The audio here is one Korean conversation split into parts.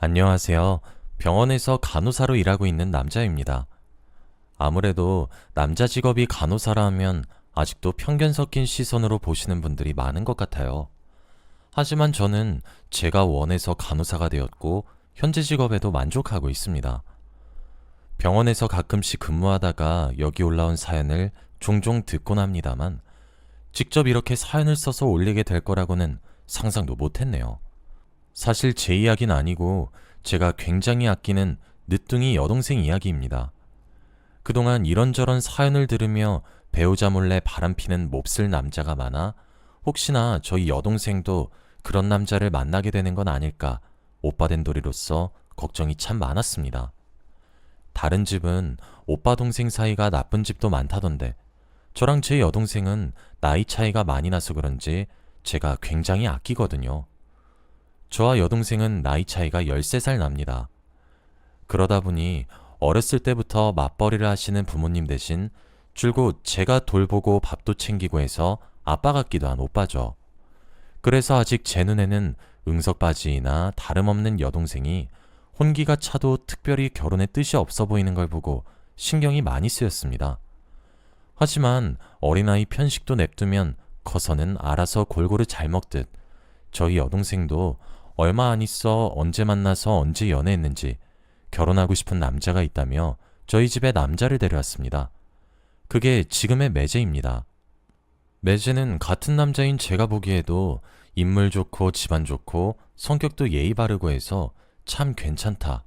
안녕하세요. 병원에서 간호사로 일하고 있는 남자입니다. 아무래도 남자 직업이 간호사라 하면 아직도 편견 섞인 시선으로 보시는 분들이 많은 것 같아요. 하지만 저는 제가 원해서 간호사가 되었고, 현재 직업에도 만족하고 있습니다. 병원에서 가끔씩 근무하다가 여기 올라온 사연을 종종 듣곤 합니다만, 직접 이렇게 사연을 써서 올리게 될 거라고는 상상도 못했네요. 사실 제 이야기는 아니고 제가 굉장히 아끼는 늦둥이 여동생 이야기입니다. 그동안 이런저런 사연을 들으며 배우자 몰래 바람피는 몹쓸 남자가 많아 혹시나 저희 여동생도 그런 남자를 만나게 되는 건 아닐까 오빠 된 도리로서 걱정이 참 많았습니다. 다른 집은 오빠 동생 사이가 나쁜 집도 많다던데 저랑 제 여동생은 나이 차이가 많이 나서 그런지 제가 굉장히 아끼거든요. 저와 여동생은 나이 차이가 13살 납니다. 그러다 보니 어렸을 때부터 맞벌이를 하시는 부모님 대신 줄곧 제가 돌보고 밥도 챙기고 해서 아빠 같기도 한 오빠죠. 그래서 아직 제 눈에는 응석바지이나 다름없는 여동생이 혼기가 차도 특별히 결혼의 뜻이 없어 보이는 걸 보고 신경이 많이 쓰였습니다. 하지만 어린아이 편식도 냅두면 커서는 알아서 골고루 잘 먹듯 저희 여동생도 얼마 안 있어 언제 만나서 언제 연애했는지 결혼하고 싶은 남자가 있다며 저희 집에 남자를 데려왔습니다. 그게 지금의 매제입니다. 매제는 같은 남자인 제가 보기에도 인물 좋고 집안 좋고 성격도 예의 바르고 해서 참 괜찮다.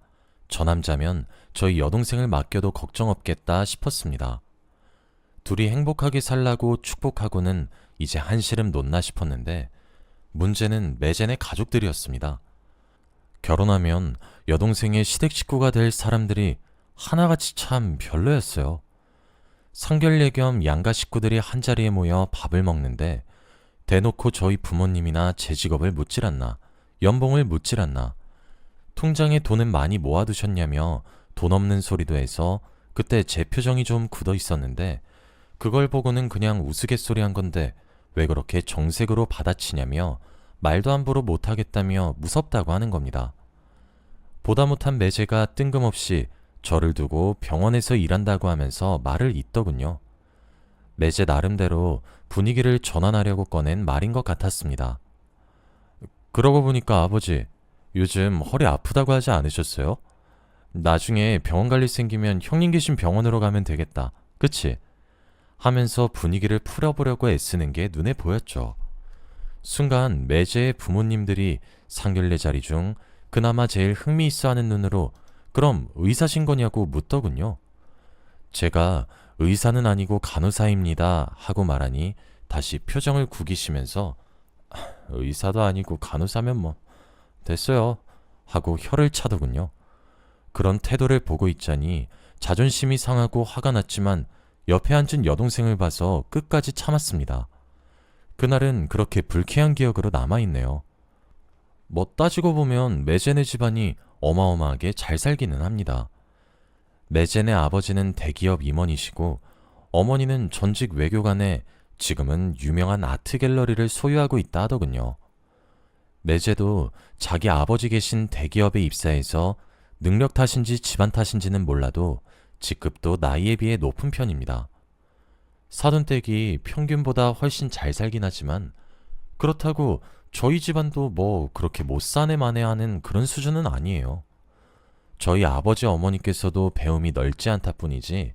저 남자면 저희 여동생을 맡겨도 걱정 없겠다 싶었습니다. 둘이 행복하게 살라고 축복하고는 이제 한시름 놓나 싶었는데 문제는 매제네 가족들이었습니다. 결혼하면 여동생의 시댁 식구가 될 사람들이 하나같이 참 별로였어요. 상견례 겸 양가 식구들이 한자리에 모여 밥을 먹는데 대놓고 저희 부모님이나 제 직업을 묻질 않나, 연봉을 묻질 않나, 통장에 돈은 많이 모아두셨냐며 돈 없는 소리도 해서 그때 제 표정이 좀 굳어 있었는데 그걸 보고는 그냥 우스갯소리 한 건데 왜 그렇게 정색으로 받아치냐며 말도 함부로 못하겠다며 무섭다고 하는 겁니다. 보다 못한 매제가 뜬금없이 저를 두고 병원에서 일한다고 하면서 말을 잇더군요. 매제 나름대로 분위기를 전환하려고 꺼낸 말인 것 같았습니다. 그러고 보니까 아버지, 요즘 허리 아프다고 하지 않으셨어요? 나중에 병원 갈 일 생기면 형님 계신 병원으로 가면 되겠다. 그치? 하면서 분위기를 풀어보려고 애쓰는 게 눈에 보였죠. 순간 매제의 부모님들이 상견례 자리 중 그나마 제일 흥미있어하는 눈으로 그럼 의사신 거냐고 묻더군요. 제가 의사는 아니고 간호사입니다 하고 말하니 다시 표정을 구기시면서 의사도 아니고 간호사면 뭐 됐어요 하고 혀를 차더군요. 그런 태도를 보고 있자니 자존심이 상하고 화가 났지만 옆에 앉은 여동생을 봐서 끝까지 참았습니다. 그날은 그렇게 불쾌한 기억으로 남아있네요. 뭐 따지고 보면 매제네 집안이 어마어마하게 잘 살기는 합니다. 매제네 아버지는 대기업 임원이시고 어머니는 전직 외교관에 지금은 유명한 아트 갤러리를 소유하고 있다 하더군요. 매제도 자기 아버지 계신 대기업에 입사해서 능력 탓인지 집안 탓인지는 몰라도 직급도 나이에 비해 높은 편입니다. 사돈댁이 평균보다 훨씬 잘 살긴 하지만 그렇다고 저희 집안도 뭐 그렇게 못 사네 마네하는 그런 수준은 아니에요. 저희 아버지 어머니께서도 배움이 넓지 않다 뿐이지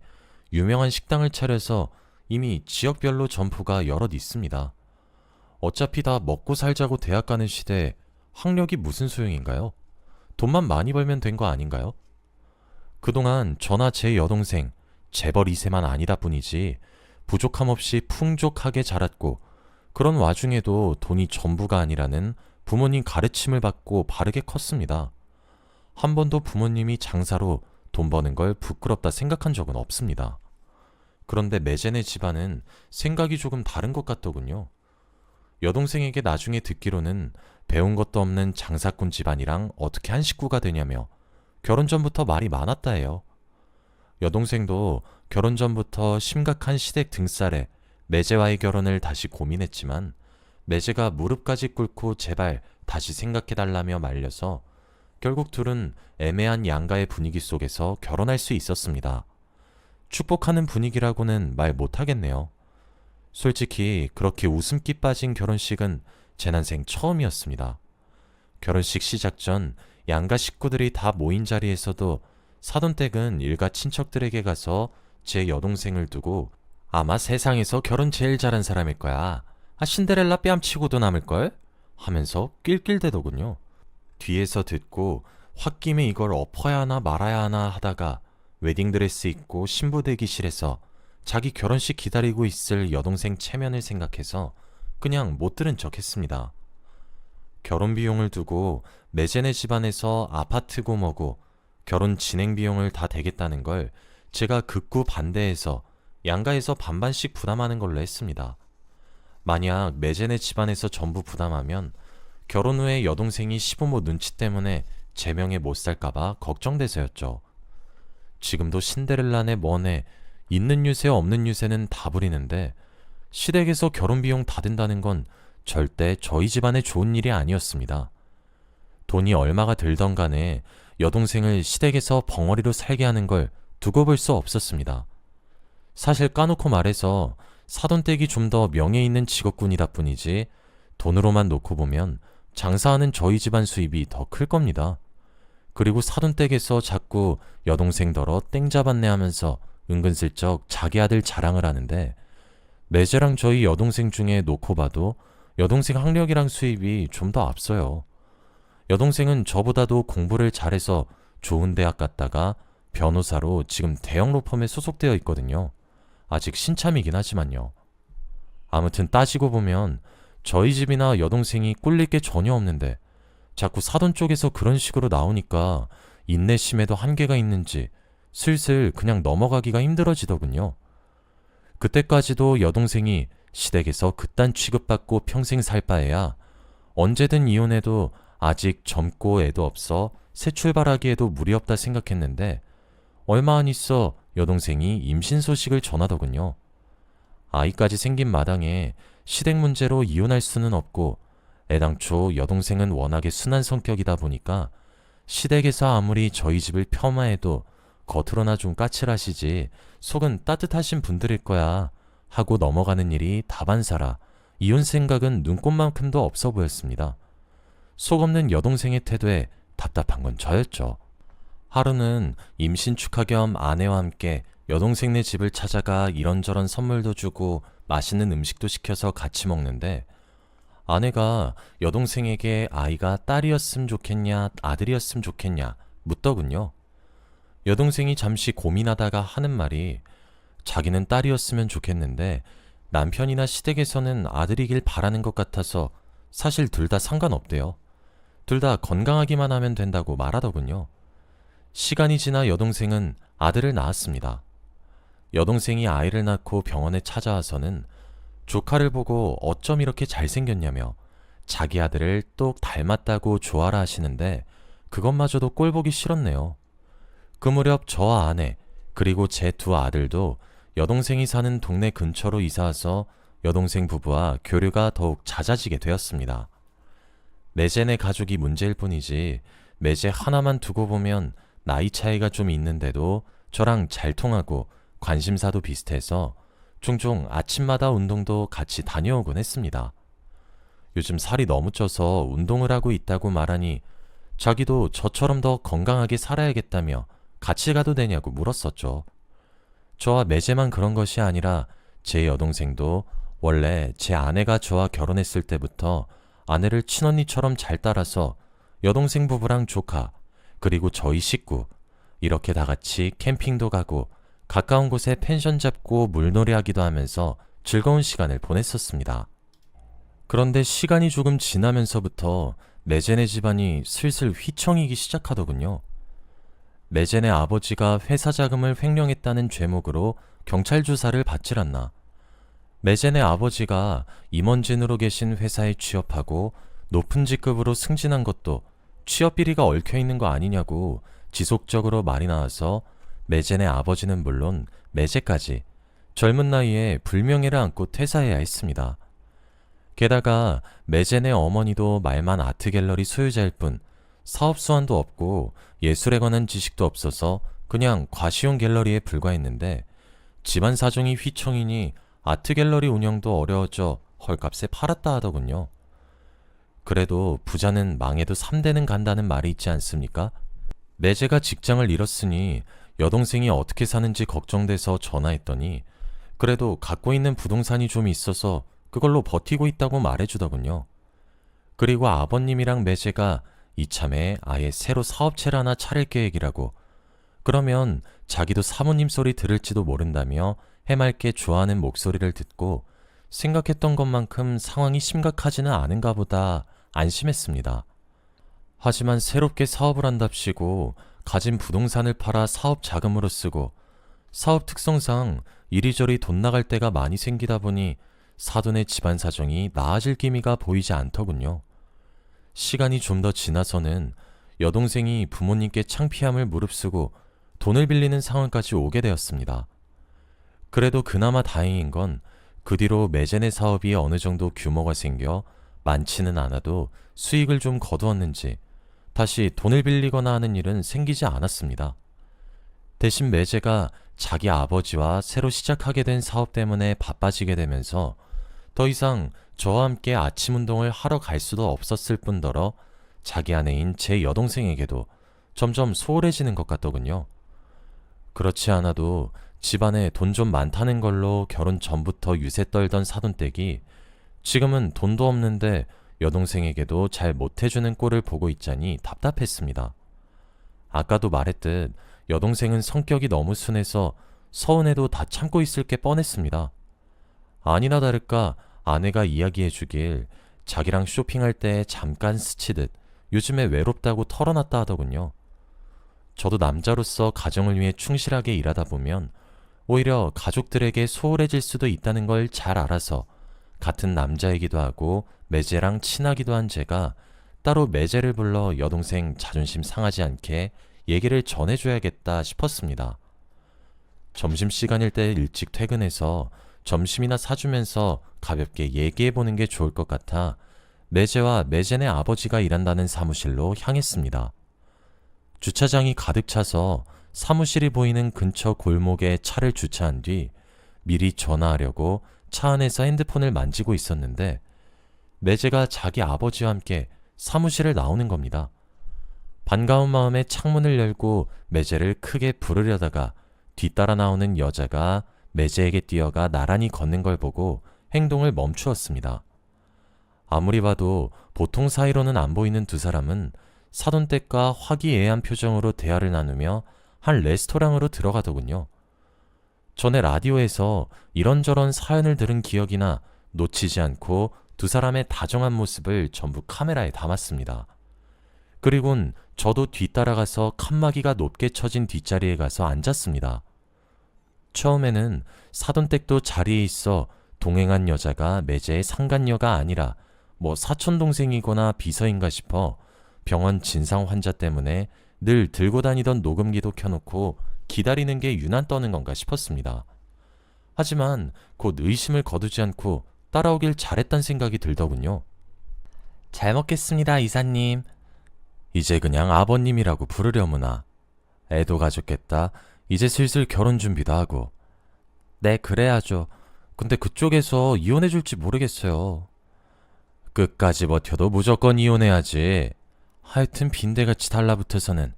유명한 식당을 차려서 이미 지역별로 점포가 여럿 있습니다. 어차피 다 먹고 살자고 대학 가는 시대에 학력이 무슨 소용인가요? 돈만 많이 벌면 된 거 아닌가요? 그동안 저나 제 여동생 재벌 2세만 아니다 뿐이지 부족함 없이 풍족하게 자랐고 그런 와중에도 돈이 전부가 아니라는 부모님 가르침을 받고 바르게 컸습니다. 한 번도 부모님이 장사로 돈 버는 걸 부끄럽다 생각한 적은 없습니다. 그런데 매제네 집안은 생각이 조금 다른 것 같더군요. 여동생에게 나중에 듣기로는 배운 것도 없는 장사꾼 집안이랑 어떻게 한 식구가 되냐며 결혼 전부터 말이 많았다 해요. 여동생도 결혼 전부터 심각한 시댁 등살에 매제와의 결혼을 다시 고민했지만 매제가 무릎까지 꿇고 제발 다시 생각해달라며 말려서 결국 둘은 애매한 양가의 분위기 속에서 결혼할 수 있었습니다. 축복하는 분위기라고는 말 못하겠네요. 솔직히 그렇게 웃음기 빠진 결혼식은 제 난생 처음이었습니다. 결혼식 시작 전 양가 식구들이 다 모인 자리에서도 사돈댁은 일가 친척들에게 가서 제 여동생을 두고 아마 세상에서 결혼 제일 잘한 사람일 거야. 신데렐라 뺨치고도 남을걸? 하면서 낄낄대더군요. 뒤에서 듣고 홧김에 이걸 엎어야 하나 말아야 하나 하다가 웨딩드레스 입고 신부 대기실에서 자기 결혼식 기다리고 있을 여동생 체면을 생각해서 그냥 못 들은 척 했습니다. 결혼 비용을 두고 매제네 집안에서 아파트고 뭐고 결혼 진행 비용을 다 대겠다는 걸 제가 극구 반대해서 양가에서 반반씩 부담하는 걸로 했습니다. 만약 매제네 집안에서 전부 부담하면 결혼 후에 여동생이 시부모 눈치 때문에 제 명에 못 살까봐 걱정돼서였죠. 지금도 신데렐라네 뭐네 있는 유세 없는 유세는 다 부리는데 시댁에서 결혼 비용 다 든다는 건 절대 저희 집안에 좋은 일이 아니었습니다. 돈이 얼마가 들던 간에 여동생을 시댁에서 벙어리로 살게 하는 걸 두고 볼 수 없었습니다. 사실 까놓고 말해서 사돈댁이 좀 더 명예 있는 직업군이다 뿐이지 돈으로만 놓고 보면 장사하는 저희 집안 수입이 더 클 겁니다. 그리고 사돈댁에서 자꾸 여동생더러 땡 잡았네 하면서 은근슬쩍 자기 아들 자랑을 하는데 매제랑 저희 여동생 중에 놓고 봐도 여동생 학력이랑 수입이 좀 더 앞서요. 여동생은 저보다도 공부를 잘해서 좋은 대학 갔다가 변호사로 지금 대형 로펌에 소속되어 있거든요. 아직 신참이긴 하지만요. 아무튼 따지고 보면 저희 집이나 여동생이 꿀릴 게 전혀 없는데 자꾸 사돈 쪽에서 그런 식으로 나오니까 인내심에도 한계가 있는지 슬슬 그냥 넘어가기가 힘들어지더군요. 그때까지도 여동생이 시댁에서 그딴 취급받고 평생 살 바에야 언제든 이혼해도 아직 젊고 애도 없어 새 출발하기에도 무리 없다 생각했는데 얼마 안 있어 여동생이 임신 소식을 전하더군요. 아이까지 생긴 마당에 시댁 문제로 이혼할 수는 없고 애당초 여동생은 워낙에 순한 성격이다 보니까 시댁에서 아무리 저희 집을 폄하해도 겉으로나 좀 까칠하시지 속은 따뜻하신 분들일 거야 하고 넘어가는 일이 다반사라 이혼 생각은 눈꼽만큼도 없어 보였습니다. 속 없는 여동생의 태도에 답답한 건 저였죠. 하루는 임신 축하 겸 아내와 함께 여동생네 집을 찾아가 이런저런 선물도 주고 맛있는 음식도 시켜서 같이 먹는데 아내가 여동생에게 아이가 딸이었으면 좋겠냐 아들이었으면 좋겠냐 묻더군요. 여동생이 잠시 고민하다가 하는 말이 자기는 딸이었으면 좋겠는데 남편이나 시댁에서는 아들이길 바라는 것 같아서 사실 둘 다 상관없대요. 둘 다 건강하기만 하면 된다고 말하더군요. 시간이 지나 여동생은 아들을 낳았습니다. 여동생이 아이를 낳고 병원에 찾아와서는 조카를 보고 어쩜 이렇게 잘생겼냐며 자기 아들을 똑 닮았다고 좋아라 하시는데 그것마저도 꼴보기 싫었네요. 그 무렵 저와 아내 그리고 제 두 아들도 여동생이 사는 동네 근처로 이사와서 여동생 부부와 교류가 더욱 잦아지게 되었습니다. 매제네 가족이 문제일 뿐이지 매제 하나만 두고 보면 나이 차이가 좀 있는데도 저랑 잘 통하고 관심사도 비슷해서 종종 아침마다 운동도 같이 다녀오곤 했습니다. 요즘 살이 너무 쪄서 운동을 하고 있다고 말하니 자기도 저처럼 더 건강하게 살아야겠다며 같이 가도 되냐고 물었었죠. 저와 매제만 그런 것이 아니라 제 여동생도 원래 제 아내가 저와 결혼했을 때부터 아내를 친언니처럼 잘 따라서 여동생 부부랑 조카 그리고 저희 식구 이렇게 다 같이 캠핑도 가고 가까운 곳에 펜션 잡고 물놀이하기도 하면서 즐거운 시간을 보냈었습니다. 그런데 시간이 조금 지나면서부터 매제네 집안이 슬슬 휘청이기 시작하더군요. 매제네 아버지가 회사 자금을 횡령했다는 죄목으로 경찰 조사를 받질 않나. 매제네 아버지가 임원진으로 계신 회사에 취업하고 높은 직급으로 승진한 것도 취업 비리가 얽혀있는 거 아니냐고 지속적으로 말이 나와서 매제네 아버지는 물론 매제까지 젊은 나이에 불명예를 안고 퇴사해야 했습니다. 게다가 매제네 어머니도 말만 아트갤러리 소유자일 뿐 사업 수완도 없고 예술에 관한 지식도 없어서 그냥 과시용 갤러리에 불과했는데 집안 사정이 휘청이니 아트 갤러리 운영도 어려워져 헐값에 팔았다 하더군요. 그래도 부자는 망해도 3대는 간다는 말이 있지 않습니까? 매제가 직장을 잃었으니 여동생이 어떻게 사는지 걱정돼서 전화했더니 그래도 갖고 있는 부동산이 좀 있어서 그걸로 버티고 있다고 말해주더군요. 그리고 아버님이랑 매제가 이참에 아예 새로 사업체를 하나 차릴 계획이라고. 그러면 자기도 사모님 소리 들을지도 모른다며 해맑게 좋아하는 목소리를 듣고 생각했던 것만큼 상황이 심각하지는 않은가 보다 안심했습니다. 하지만 새롭게 사업을 한답시고 가진 부동산을 팔아 사업 자금으로 쓰고 사업 특성상 이리저리 돈 나갈 때가 많이 생기다 보니 사돈의 집안 사정이 나아질 기미가 보이지 않더군요. 시간이 좀 더 지나서는 여동생이 부모님께 창피함을 무릅쓰고 돈을 빌리는 상황까지 오게 되었습니다. 그래도 그나마 다행인 건 그 뒤로 매제네 사업이 어느 정도 규모가 생겨 많지는 않아도 수익을 좀 거두었는지 다시 돈을 빌리거나 하는 일은 생기지 않았습니다. 대신 매제가 자기 아버지와 새로 시작하게 된 사업 때문에 바빠지게 되면서 더 이상 저와 함께 아침 운동을 하러 갈 수도 없었을 뿐더러 자기 아내인 제 여동생에게도 점점 소홀해지는 것 같더군요. 그렇지 않아도 집안에 돈 좀 많다는 걸로 결혼 전부터 유세 떨던 사돈댁이 지금은 돈도 없는데 여동생에게도 잘 못해주는 꼴을 보고 있자니 답답했습니다. 아까도 말했듯 여동생은 성격이 너무 순해서 서운해도 다 참고 있을 게 뻔했습니다. 아니나 다를까 아내가 이야기해주길 자기랑 쇼핑할 때 잠깐 스치듯 요즘에 외롭다고 털어놨다 하더군요. 저도 남자로서 가정을 위해 충실하게 일하다 보면 오히려 가족들에게 소홀해질 수도 있다는 걸 잘 알아서 같은 남자이기도 하고 매제랑 친하기도 한 제가 따로 매제를 불러 여동생 자존심 상하지 않게 얘기를 전해줘야겠다 싶었습니다. 점심시간일 때 일찍 퇴근해서 점심이나 사주면서 가볍게 얘기해보는 게 좋을 것 같아 매제와 매제네 아버지가 일한다는 사무실로 향했습니다. 주차장이 가득 차서 사무실이 보이는 근처 골목에 차를 주차한 뒤 미리 전화하려고 차 안에서 핸드폰을 만지고 있었는데 매제가 자기 아버지와 함께 사무실을 나오는 겁니다. 반가운 마음에 창문을 열고 매제를 크게 부르려다가 뒤따라 나오는 여자가 매제에게 뛰어가 나란히 걷는 걸 보고 행동을 멈추었습니다. 아무리 봐도 보통 사이로는 안 보이는 두 사람은 사돈댁과 화기애애한 표정으로 대화를 나누며 한 레스토랑으로 들어가더군요. 전에 라디오에서 이런저런 사연을 들은 기억이나 놓치지 않고 두 사람의 다정한 모습을 전부 카메라에 담았습니다. 그리곤 저도 뒤따라가서 칸막이가 높게 쳐진 뒷자리에 가서 앉았습니다. 처음에는 사돈댁도 자리에 있어 동행한 여자가 매제의 상간녀가 아니라 뭐 사촌동생이거나 비서인가 싶어 병원 진상 환자 때문에 늘 들고 다니던 녹음기도 켜놓고 기다리는 게 유난 떠는 건가 싶었습니다. 하지만 곧 의심을 거두지 않고 따라오길 잘했단 생각이 들더군요. 잘 먹겠습니다, 이사님. 이제 그냥 아버님이라고 부르려무나. 애도 가졌겠다. 이제 슬슬 결혼 준비도 하고. 네, 그래야죠. 근데 그쪽에서 이혼해줄지 모르겠어요. 끝까지 버텨도 무조건 이혼해야지. 하여튼 빈대같이 달라붙어서는.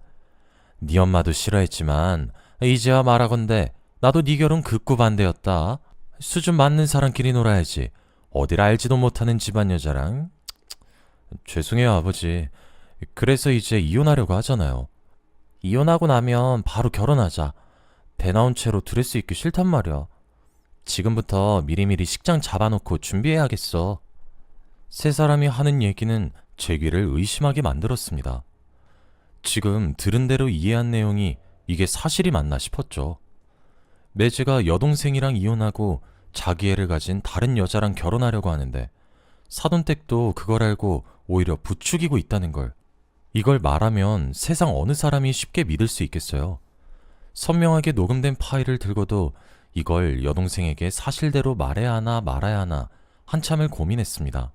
네 엄마도 싫어했지만 이제야 말하건대 나도 네 결혼 극구 반대였다. 수준 맞는 사람끼리 놀아야지. 어딜 알지도 못하는 집안 여자랑. 죄송해요, 아버지. 그래서 이제 이혼하려고 하잖아요. 이혼하고 나면 바로 결혼하자. 배 나온 채로 드레스 입기 싫단 말이야. 지금부터 미리미리 식장 잡아놓고 준비해야겠어. 세 사람이 하는 얘기는 제 귀를 의심하게 만들었습니다. 지금 들은 대로 이해한 내용이 이게 사실이 맞나 싶었죠. 매제가 여동생이랑 이혼하고 자기 애를 가진 다른 여자랑 결혼하려고 하는데 사돈댁도 그걸 알고 오히려 부추기고 있다는 걸. 이걸 말하면 세상 어느 사람이 쉽게 믿을 수 있겠어요. 선명하게 녹음된 파일을 들고도 이걸 여동생에게 사실대로 말해야 하나 말아야 하나 한참을 고민했습니다.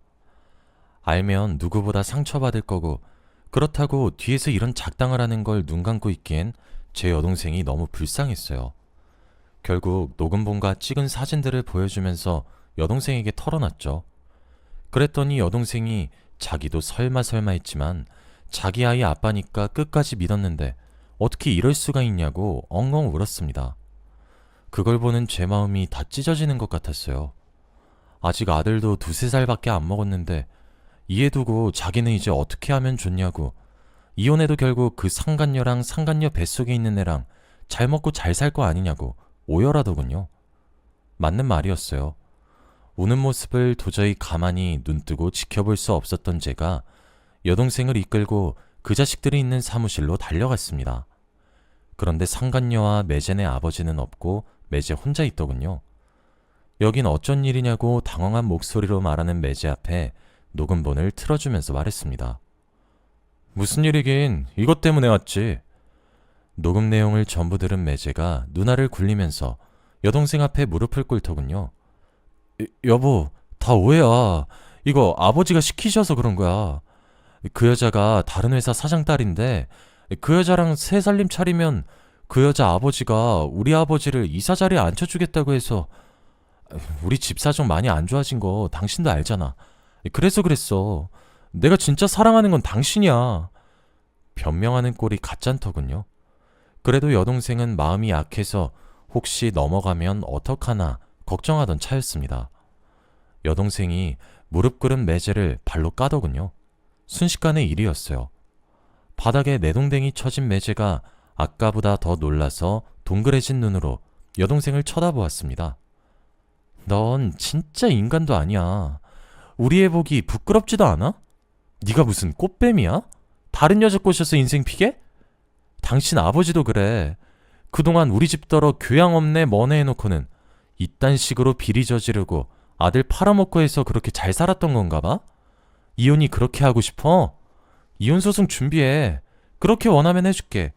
알면 누구보다 상처받을 거고 그렇다고 뒤에서 이런 작당을 하는 걸 눈 감고 있기엔 제 여동생이 너무 불쌍했어요. 결국 녹음본과 찍은 사진들을 보여주면서 여동생에게 털어놨죠. 그랬더니 여동생이 자기도 설마 했지만 자기 아이 아빠니까 끝까지 믿었는데 어떻게 이럴 수가 있냐고 엉엉 울었습니다. 그걸 보는 제 마음이 다 찢어지는 것 같았어요. 아직 아들도 2~3살밖에 안 먹었는데 이해 두고 자기는 이제 어떻게 하면 좋냐고, 이혼해도 결국 그 상간녀랑 상간녀 뱃속에 있는 애랑 잘 먹고 잘 살 거 아니냐고 오열하더군요. 맞는 말이었어요. 우는 모습을 도저히 가만히 눈뜨고 지켜볼 수 없었던 제가 여동생을 이끌고 그 자식들이 있는 사무실로 달려갔습니다. 그런데 상간녀와 매제네 아버지는 없고 매제 혼자 있더군요. 여긴 어쩐 일이냐고 당황한 목소리로 말하는 매제 앞에 녹음본을 틀어주면서 말했습니다. 무슨 일이긴, 이것 때문에 왔지. 녹음 내용을 전부 들은 매제가 누나를 굴리면서 여동생 앞에 무릎을 꿇더군요. 여보, 다 오해야. 이거 아버지가 시키셔서 그런 거야. 그 여자가 다른 회사 사장 딸인데 그 여자랑 새 살림 차리면 그 여자 아버지가 우리 아버지를 이사 자리에 앉혀주겠다고 해서. 우리 집 사정 많이 안 좋아진 거 당신도 알잖아. 그래서 그랬어. 내가 진짜 사랑하는 건 당신이야. 변명하는 꼴이 가짠더군요. 그래도 여동생은 마음이 약해서 혹시 넘어가면 어떡하나 걱정하던 차였습니다. 여동생이 무릎 꿇은 매제를 발로 까더군요. 순식간의 일이었어요. 바닥에 내동댕이 쳐진 매제가 아까보다 더 놀라서 동그래진 눈으로 여동생을 쳐다보았습니다. 넌 진짜 인간도 아니야. 우리 애 보기 부끄럽지도 않아? 네가 무슨 꽃뱀이야? 다른 여자 꼬셔서 인생 피게? 당신 아버지도 그래. 그동안 우리 집더러 교양 없네 뭐네 해놓고는 이딴 식으로 비리 저지르고 아들 팔아먹고 해서 그렇게 잘 살았던 건가 봐? 이혼이 그렇게 하고 싶어? 이혼소송 준비해. 그렇게 원하면 해줄게.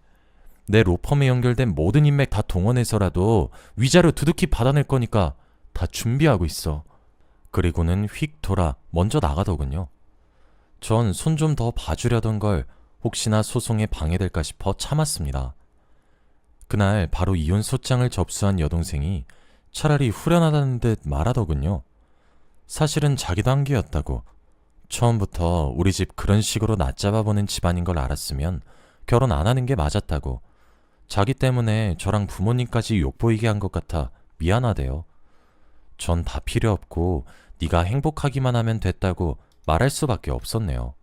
내 로펌에 연결된 모든 인맥 다 동원해서라도 위자료 두둑히 받아낼 거니까 다 준비하고 있어. 그리고는 휙 돌아 먼저 나가더군요. 전 손 좀 더 봐주려던 걸 혹시나 소송에 방해될까 싶어 참았습니다. 그날 바로 이혼 소장을 접수한 여동생이 차라리 후련하다는 듯 말하더군요. 사실은 자기도 한 게였다고. 처음부터 우리 집 그런 식으로 낮잡아보는 집안인 걸 알았으면 결혼 안 하는 게 맞았다고. 자기 때문에 저랑 부모님까지 욕보이게 한 것 같아 미안하대요. 전 다 필요 없고 네가 행복하기만 하면 됐다고 말할 수밖에 없었네요.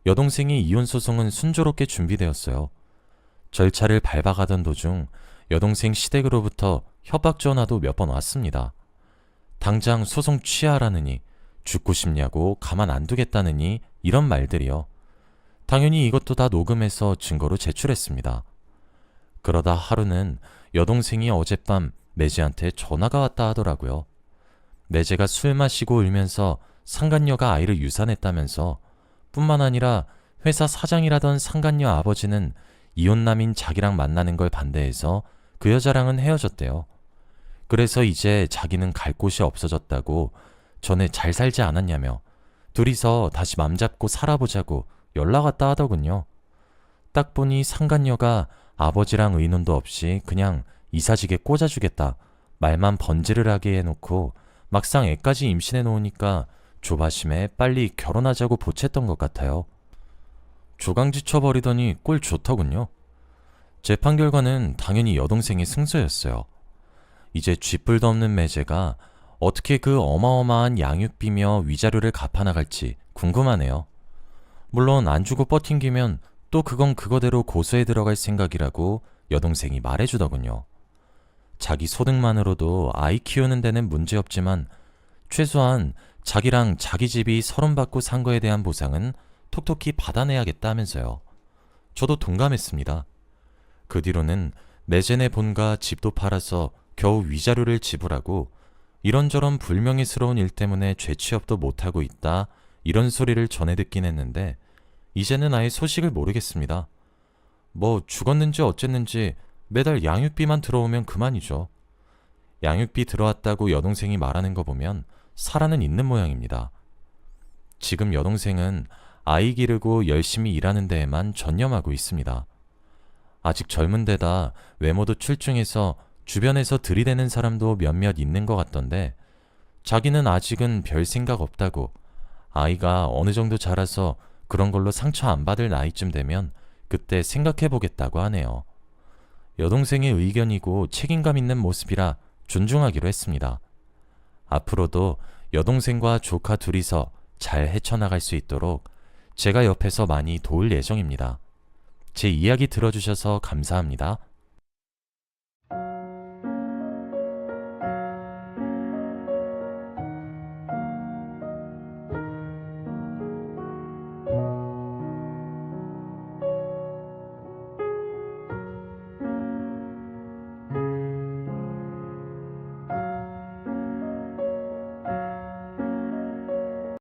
여동생이 이혼 소송은 순조롭게 준비되었어요. 절차를 밟아가던 도중 여동생 시댁으로부터 협박 전화도 몇 번 왔습니다. 당장 소송 취하라느니, 죽고 싶냐고 가만 안 두겠다느니, 이런 말들이요. 당연히 이것도 다 녹음해서 증거로 제출했습니다. 그러다 하루는 여동생이 어젯밤 매제한테 전화가 왔다 하더라고요. 매제가 술 마시고 울면서 상간녀가 아이를 유산했다면서, 뿐만 아니라 회사 사장이라던 상간녀 아버지는 이혼남인 자기랑 만나는 걸 반대해서 그 여자랑은 헤어졌대요. 그래서 이제 자기는 갈 곳이 없어졌다고 전에 잘 살지 않았냐며 둘이서 다시 맘 잡고 살아보자고 연락 왔다 하더군요. 딱 보니 상간녀가 아버지랑 의논도 없이 그냥 이사직에 꽂아주겠다 말만 번지를 하게 해놓고 막상 애까지 임신해 놓으니까 조바심에 빨리 결혼하자고 보챘던 것 같아요. 조강지쳐버리더니 꼴 좋더군요. 재판 결과는 당연히 여동생이 승소였어요. 이제 쥐뿔도 없는 매제가 어떻게 그 어마어마한 양육비며 위자료를 갚아나갈지 궁금하네요. 물론 안 주고 버팅기면 또 그건 그거대로 고소에 들어갈 생각이라고 여동생이 말해주더군요. 자기 소득만으로도 아이 키우는 데는 문제없지만 최소한 자기랑 자기 집이 서름받고 산 거에 대한 보상은 톡톡히 받아내야겠다면서요. 저도 동감했습니다. 그 뒤로는 매제네 본가 집도 팔아서 겨우 위자료를 지불하고 이런저런 불명예스러운 일 때문에 죄취업도 못하고 있다, 이런 소리를 전해 듣긴 했는데 이제는 아예 소식을 모르겠습니다. 뭐 죽었는지 어쨌는지 매달 양육비만 들어오면 그만이죠. 양육비 들어왔다고 여동생이 말하는 거 보면 살아는 있는 모양입니다. 지금 여동생은 아이 기르고 열심히 일하는 데에만 전념하고 있습니다. 아직 젊은 데다 외모도 출중해서 주변에서 들이대는 사람도 몇몇 있는 것 같던데 자기는 아직은 별 생각 없다고 아이가 어느 정도 자라서 그런 걸로 상처 안 받을 나이쯤 되면 그때 생각해 보겠다고 하네요. 여동생의 의견이고 책임감 있는 모습이라 존중하기로 했습니다. 앞으로도 여동생과 조카 둘이서 잘 헤쳐나갈 수 있도록 제가 옆에서 많이 도울 예정입니다. 제 이야기 들어주셔서 감사합니다.